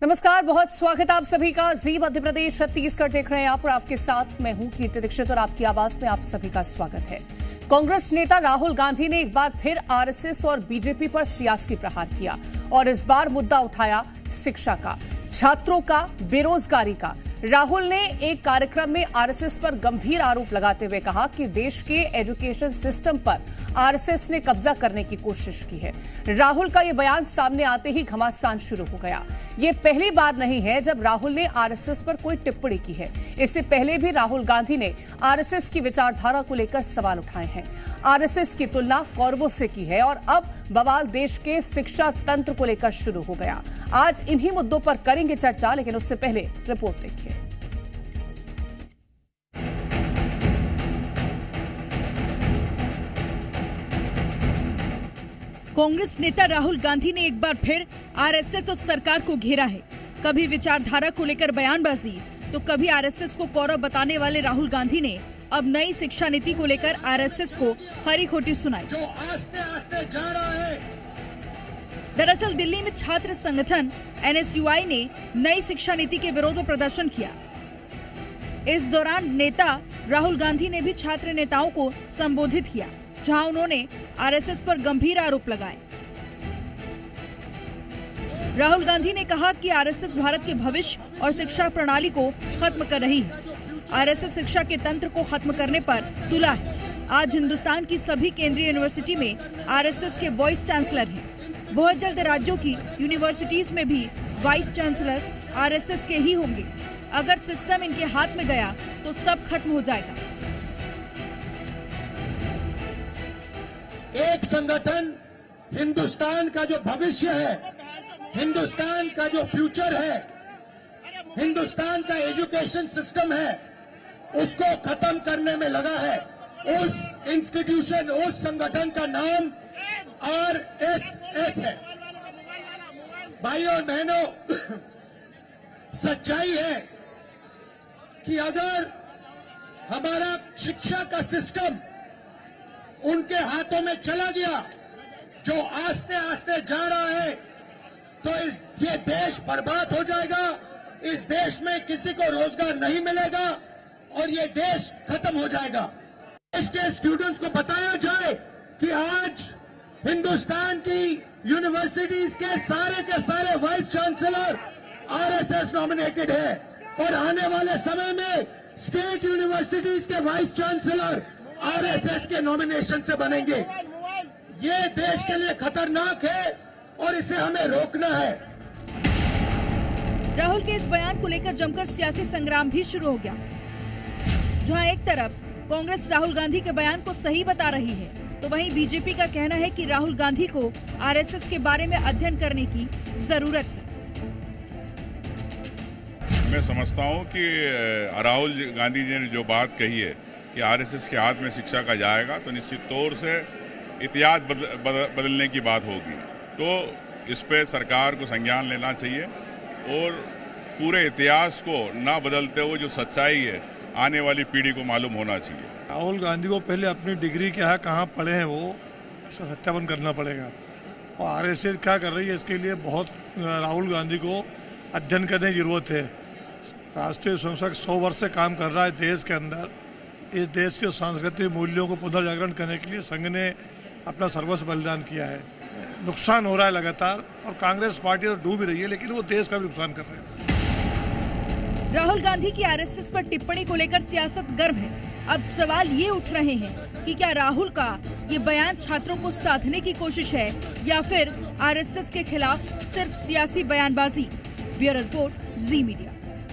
नमस्कार, बहुत स्वागत आप सभी का। जी मध्य प्रदेश छत्तीसगढ़ देख रहे हैं आप और आपके साथ मैं हूं कीर्ति दीक्षित और आपकी आवाज में आप सभी का स्वागत है। कांग्रेस नेता राहुल गांधी ने एक बार फिर आरएसएस और बीजेपी पर सियासी प्रहार किया और इस बार मुद्दा उठाया शिक्षा का, छात्रों का, बेरोजगारी का। राहुल ने एक कार्यक्रम में आरएसएस पर गंभीर आरोप लगाते हुए कहा कि देश के एजुकेशन सिस्टम पर आरएसएस ने कब्जा करने की कोशिश की है। राहुल का यह बयान सामने आते ही घमासान शुरू हो गया। ये पहली बार नहीं है जब राहुल ने आरएसएस पर कोई टिप्पणी की है। इससे पहले भी राहुल गांधी ने आरएसएस की विचारधारा को लेकर सवाल उठाए हैं। आरएसएस की तुलना कौरवों से की है और अब बवाल देश के शिक्षा तंत्र को लेकर शुरू हो गया। आज इन्हीं मुद्दों पर करेंगे चर्चा, लेकिन उससे पहले रिपोर्ट देखिए। कांग्रेस नेता राहुल गांधी ने एक बार फिर आरएसएस और सरकार को घेरा है। कभी विचारधारा को लेकर बयानबाजी तो कभी आरएसएस को कौरव बताने वाले राहुल गांधी ने अब नई शिक्षा नीति को लेकर आरएसएस को खरी खोटी सुनाई। जो आस्ते आस्ते जा रहा है। दरअसल दिल्ली में छात्र संगठन एनएसयूआई ने नई शिक्षा नीति के विरोध में प्रदर्शन किया। इस दौरान नेता राहुल गांधी ने भी छात्र नेताओं को संबोधित किया, जहां उन्होंने आरएसएस पर गंभीर आरोप लगाए। राहुल गांधी ने कहा कि आरएसएस भारत के भविष्य और शिक्षा प्रणाली को खत्म कर रही है। आरएसएस शिक्षा के तंत्र को खत्म करने पर तुला है। आज हिंदुस्तान की सभी केंद्रीय यूनिवर्सिटी में आरएसएस के वाइस चांसलर हैं। बहुत जल्द राज्यों की यूनिवर्सिटीज में भी वाइस चांसलर आरएसएस के ही होंगे। अगर सिस्टम इनके हाथ में गया तो सब खत्म हो जाएगा। एक संगठन हिंदुस्तान का जो भविष्य है, हिंदुस्तान का जो फ्यूचर है, हिंदुस्तान का एजुकेशन सिस्टम है, उसको खत्म करने में लगा है। उस इंस्टीट्यूशन, उस संगठन का नाम आरएसएस है। भाइयों और बहनों, सच्चाई है कि अगर हमारा शिक्षा का सिस्टम उनके हाथों में चला गया, जो आस्ते आस्ते जा रहा है, तो ये देश बर्बाद हो जाएगा। इस देश में किसी को रोजगार नहीं मिलेगा और ये देश खत्म हो जाएगा। देश के स्टूडेंट्स को बताया जाए कि आज हिंदुस्तान की यूनिवर्सिटीज के सारे वाइस चांसलर आरएसएस नॉमिनेटेड है और आने वाले समय में स्टेट यूनिवर्सिटीज के वाइस चांसलर आरएसएस के नॉमिनेशन से बनेंगे। ये देश के लिए खतरनाक है और इसे हमें रोकना है। राहुल के इस बयान को लेकर जमकर सियासी संग्राम भी शुरू हो गया। जहां एक तरफ कांग्रेस राहुल गांधी के बयान को सही बता रही है, तो वहीं बीजेपी का कहना है कि राहुल गांधी को आरएसएस के बारे में अध्ययन करने की जरूरत है। मैं समझता हूं कि राहुल गांधी जी ने जो बात कही है कि आरएसएस के हाथ में शिक्षा का जाएगा, तो निश्चित तौर से इतिहास बदलने की बात होगी। तो इस पे सरकार को संज्ञान लेना चाहिए और पूरे इतिहास को ना बदलते हुए जो सच्चाई है आने वाली पीढ़ी को मालूम होना चाहिए। राहुल गांधी को पहले अपनी डिग्री क्या है, कहाँ पढ़े हैं, वो इसका सत्यापन करना पड़ेगा। और आरएसएस क्या कर रही है, इसके लिए बहुत राहुल गांधी को अध्ययन करने की जरूरत है। राष्ट्रीय स्वयंसेवक 100 वर्ष से काम कर रहा है देश के अंदर। इस देश के सांस्कृतिक मूल्यों को पुनर्जागरण करने के लिए संघ ने अपना सर्वस्व बलिदान किया है। नुकसान हो रहा है लगातार और कांग्रेस पार्टी तो डूब रही है, लेकिन वो देश का भी नुकसान कर रहे हैं। राहुल गांधी की आरएसएस पर टिप्पणी को लेकर सियासत गर्म है। अब सवाल ये उठ रहे हैं कि क्या राहुल का ये बयान छात्रों को साधने की कोशिश है या फिर आरएसएस के खिलाफ सिर्फ सियासी बयानबाजी। ब्यूरो रिपोर्ट, जी मीडिया।